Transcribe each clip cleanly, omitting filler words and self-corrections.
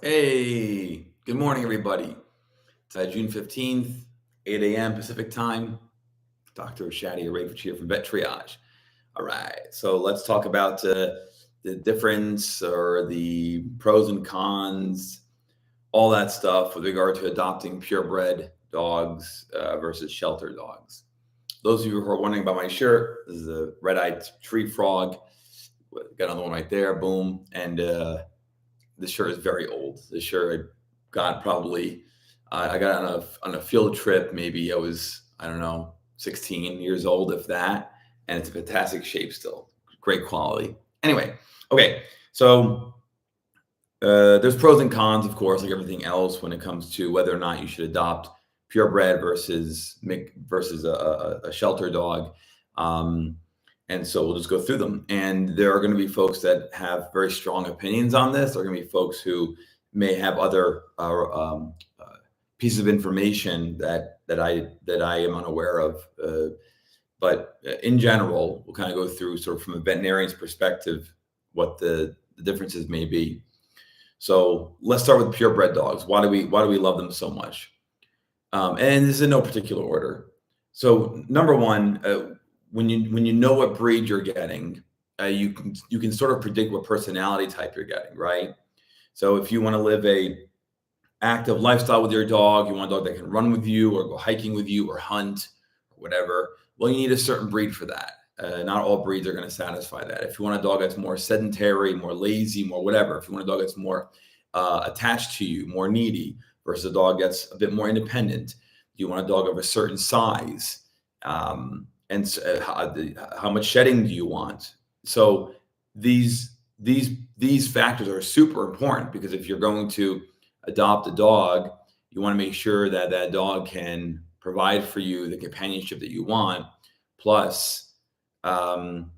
Hey, good morning, everybody. It's June 15th, 8 a.m. Pacific time. Dr. Shadi Arabich here from Vet Triage. All right, so let's talk about the difference or the pros and cons, all that stuff with regard to adopting purebred dogs versus shelter dogs. Those of you who are wondering about my shirt, this is a red-eyed tree frog. Got another one right there, boom. And this shirt is very old. This shirt I got probably I got on a field trip. Maybe I don't know 16 years old, if that, and it's a fantastic shape still, great quality. Anyway, okay, so there's pros and cons, of course, like everything else when it comes to whether or not you should adopt purebred versus a shelter dog. Um, and so we'll just go through them. And there are going to be folks that have very strong opinions on this. There are going to be folks who may have other pieces of information that I am unaware of. But in general, we'll kind of go through sort of from a veterinarian's perspective what the differences may be. So let's start with purebred dogs. Why do we love them so much? And this is in no particular order. So number one, when you know what breed you're getting, you can sort of predict what personality type you're getting, right? So if you want to live a active lifestyle with your dog, you want a dog that can run with you or go hiking with you or hunt or whatever. Well, you need a certain breed for that. Not all breeds are going to satisfy that. If you want a dog that's more sedentary, more lazy, more whatever, if you want a dog that's more attached to you, more needy, versus a dog that's a bit more independent, you want a dog of a certain size, how much shedding do you want? So these factors are super important because if you're going to adopt a dog, you want to make sure that that dog can provide for you the companionship that you want. Plus, um,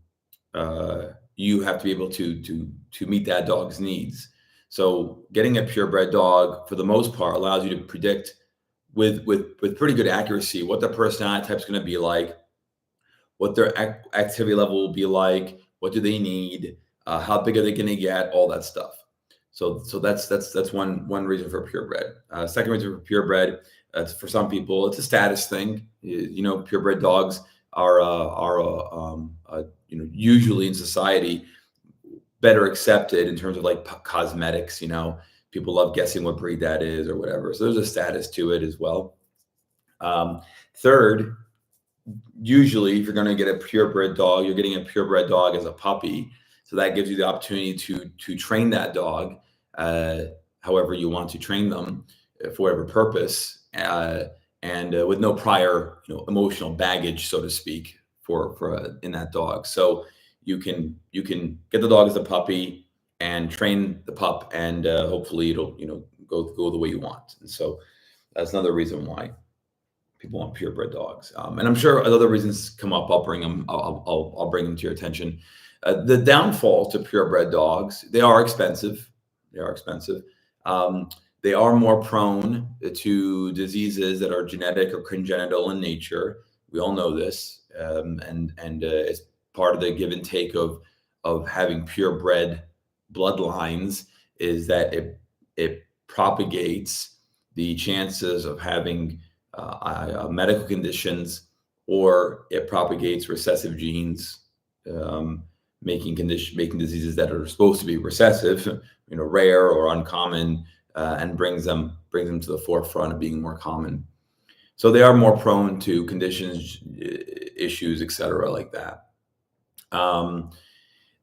you have to be able to meet that dog's needs. So, getting a purebred dog, for the most part, allows you to predict with pretty good accuracy what their personality type is going to be like, what their activity level will be like, what do they need, how big are they going to get, all that stuff. So that's one reason for purebred. Second reason for purebred, for some people, it's a status thing. Purebred dogs are usually in society better accepted in terms of like cosmetics. People love guessing what breed that is or whatever. So there's a status to it as well. Third, usually if you're going to get a purebred dog, you're getting a purebred dog as a puppy. So that gives you the opportunity to train that dog however you want to train them for whatever purpose, and with no prior emotional baggage, so to speak, for in that dog. So you can get the dog as a puppy and train the pup, and hopefully it'll go the way you want. And so that's another reason why people want purebred dogs. And I'm sure other reasons come up. I'll bring them. I'll bring them to your attention. The downfall to purebred dogs: they are expensive. They are expensive. They are more prone to diseases that are genetic or congenital in nature. We all know this, and it's part of the give and take of having purebred bloodlines is that it propagates the chances of having medical conditions, or it propagates recessive genes, making diseases that are supposed to be recessive, rare or uncommon, and brings them to the forefront of being more common. So they are more prone to conditions, issues, etc., like that.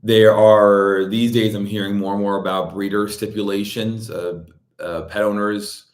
There are these days I'm hearing more and more about breeder stipulations. Pet owners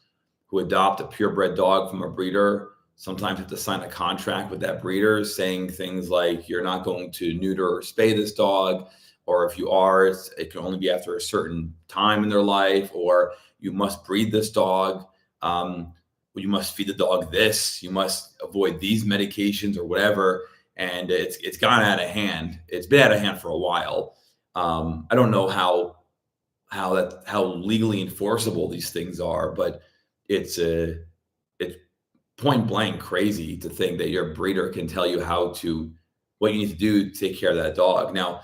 who adopt a purebred dog from a breeder sometimes have to sign a contract with that breeder saying things like, you're not going to neuter or spay this dog, or if you are, it can only be after a certain time in their life, or you must breed this dog, you must feed the dog this, you must avoid these medications or whatever. And it's gone out of hand. It's been out of hand for a while. I don't know how legally enforceable these things are, but it's point blank crazy to think that your breeder can tell you what you need to do to take care of that dog. Now,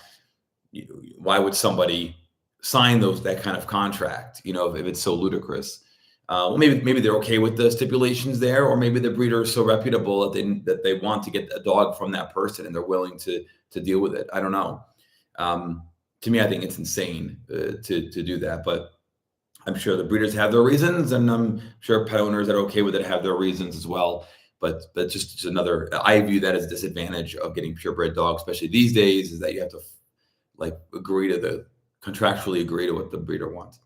why would somebody sign that kind of contract, if it's so ludicrous. Well, maybe they're okay with the stipulations there, or maybe the breeder is so reputable that they want to get a dog from that person and they're willing to deal with it. I don't know. To me, I think it's insane to do that, but I'm sure the breeders have their reasons, and I'm sure pet owners that are okay with it have their reasons as well. But just another, I view that as a disadvantage of getting purebred dogs, especially these days, is that you have to contractually agree to what the breeder wants.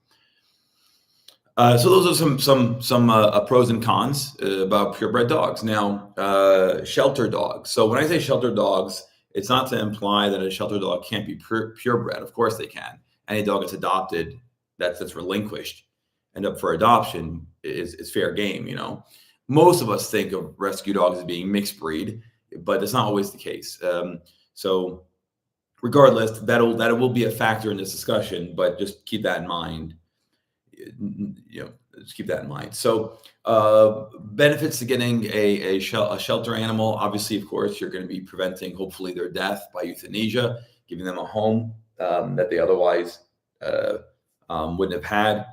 So those are some pros and cons about purebred dogs. Now, shelter dogs. So when I say shelter dogs, it's not to imply that a shelter dog can't be purebred. Of course they can. Any dog that's adopted, that's relinquished and up for adoption is fair game. Most of us think of rescue dogs as being mixed breed, but it's not always the case. So regardless, that will be a factor in this discussion, but just keep that in mind. Just keep that in mind. So benefits to getting a shelter animal. Obviously, of course, you're going to be preventing, hopefully, their death by euthanasia, giving them a home that they otherwise wouldn't have had.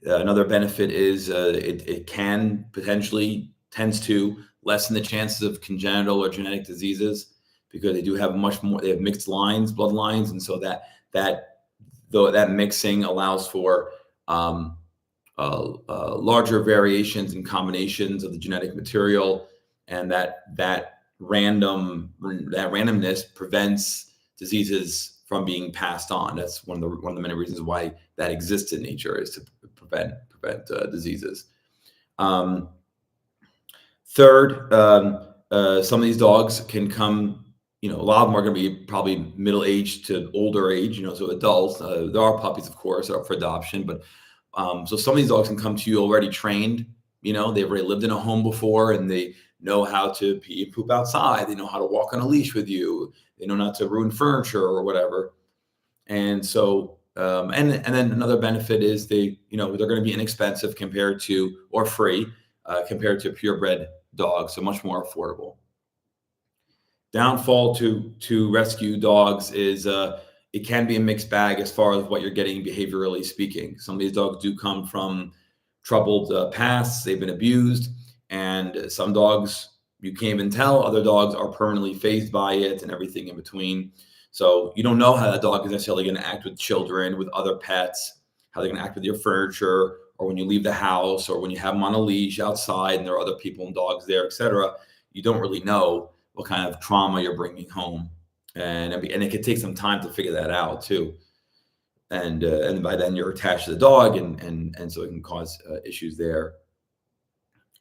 Another benefit is it tends to lessen the chances of congenital or genetic diseases, because they do have much more. They have mixed blood lines, and so that mixing allows for larger variations and combinations of the genetic material, and that randomness prevents diseases from being passed on. That's one of the many reasons why that exists in nature, is to prevent diseases. Third, some of these dogs can come. A lot of them are going to be probably middle age to older age. So adults. There are puppies, of course, that are up for adoption, but so some of these dogs can come to you already trained. They've already lived in a home before, and they know how to pee and poop outside. They know how to walk on a leash with you. They know not to ruin furniture or whatever. And so, and then another benefit is they're going to be inexpensive or free compared to purebred dogs, so much more affordable. Downfall to rescue dogs is it can be a mixed bag as far as what you're getting behaviorally speaking. Some of these dogs do come from troubled pasts. They've been abused, and some dogs you can't even tell. Other dogs are permanently phased by it, and everything in between. So you don't know how that dog is necessarily going to act with children, with other pets, how they're going to act with your furniture, or when you leave the house, or when you have them on a leash outside and there are other people and dogs there, etc. You don't really know what kind of trauma you're bringing home, and it could take some time to figure that out too. And by then you're attached to the dog, and so it can cause issues there.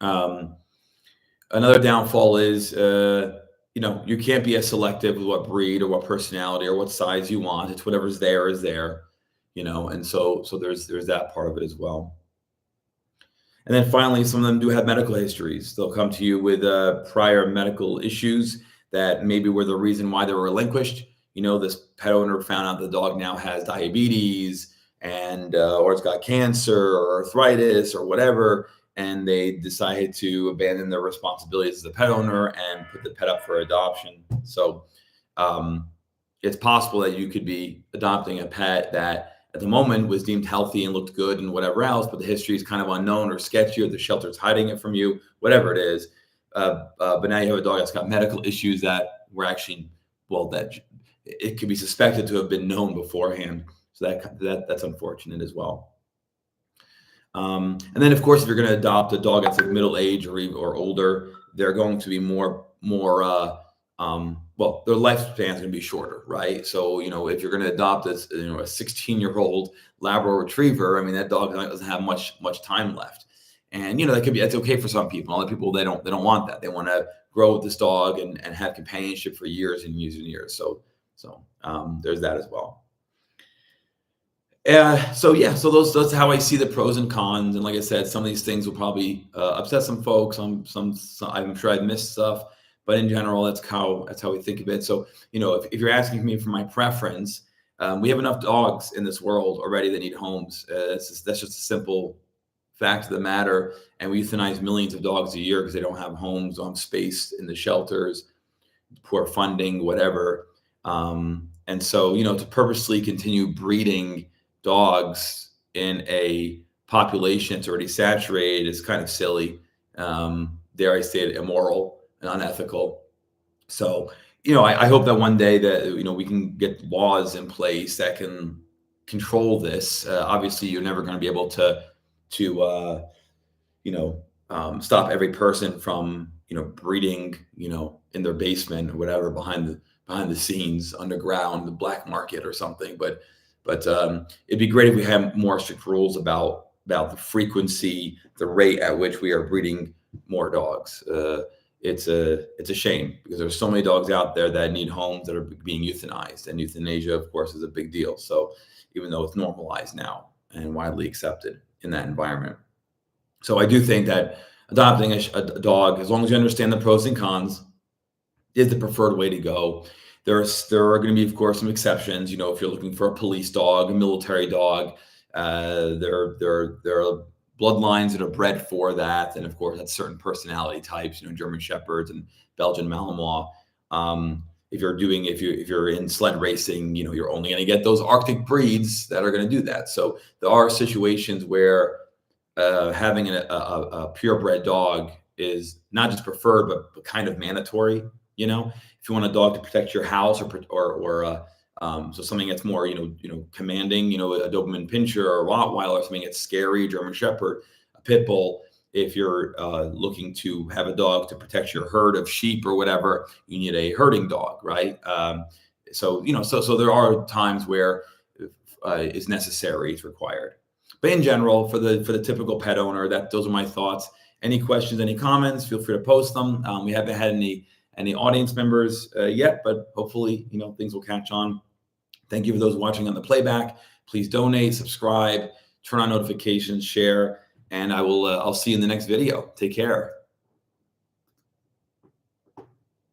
Another downfall is you can't be as selective with what breed or what personality or what size you want. It's whatever's there is there, and so there's that part of it as well. And then finally, some of them do have medical histories. They'll come to you with prior medical issues that maybe were the reason why they were relinquished. This pet owner found out the dog now has diabetes or it's got cancer or arthritis or whatever, and they decided to abandon their responsibilities as a pet owner and put the pet up for adoption. So it's possible that you could be adopting a pet that at the moment was deemed healthy and looked good and whatever else, but the history is kind of unknown or sketchy, or the shelter's hiding it from you, whatever it is. But now you have a dog that's got medical issues that were actually, that it could be suspected to have been known beforehand. So that's unfortunate as well. And then, of course, if you're going to adopt a dog that's like middle age or older, they're going to be more their lifespan is going to be shorter, right? So, if you're going to adopt a 16-year-old Labrador Retriever, that dog doesn't have much time left. And, that's okay for some people. Other people, they don't want that. They want to grow with this dog and have companionship for years and years and years. So there's that as well. So that's how I see the pros and cons. And like I said, some of these things will probably upset some folks. Some I'm sure I've missed stuff. But in general, that's how we think of it. So, if you're asking me for my preference, we have enough dogs in this world already that need homes. That's just a simple fact of the matter. And we euthanize millions of dogs a year because they don't have homes, don't have space in the shelters, poor funding, whatever. And so, to purposely continue breeding dogs in a population that's already saturated is kind of silly. Dare I say it, immoral and unethical. So, I hope that one day that, we can get laws in place that can control this. Obviously, you're never going to be able to stop every person from, breeding, in their basement or whatever, behind the scenes, underground, the black market or something. But it'd be great if we had more strict rules about the frequency, the rate at which we are breeding more dogs. It's a shame because there's so many dogs out there that need homes that are being euthanized, and euthanasia, of course, is a big deal. So even though it's normalized now and widely accepted in that environment. So I do think that adopting a dog, as long as you understand the pros and cons, is the preferred way to go. There are going to be, of course, some exceptions. If you're looking for a police dog, a military dog, there are bloodlines that are bred for that, and of course, that's certain personality types. German Shepherds and Belgian Malinois. If you're in sled racing, you're only going to get those Arctic breeds that are going to do that. So there are situations where having a purebred dog is not just preferred, but kind of mandatory. If you want a dog to protect your house or so something that's more, commanding, a Doberman Pinscher or a Rottweiler, something that's scary, German Shepherd, a Pit Bull. If you're looking to have a dog to protect your herd of sheep or whatever, you need a herding dog, right? So there are times where it's necessary, it's required. But in general, for the typical pet owner, those are my thoughts. Any questions, any comments, feel free to post them. We haven't had any audience members yet, but hopefully, things will catch on. Thank you for those watching on the playback. Please donate, subscribe, turn on notifications, share, and I'll see you in the next video. Take care.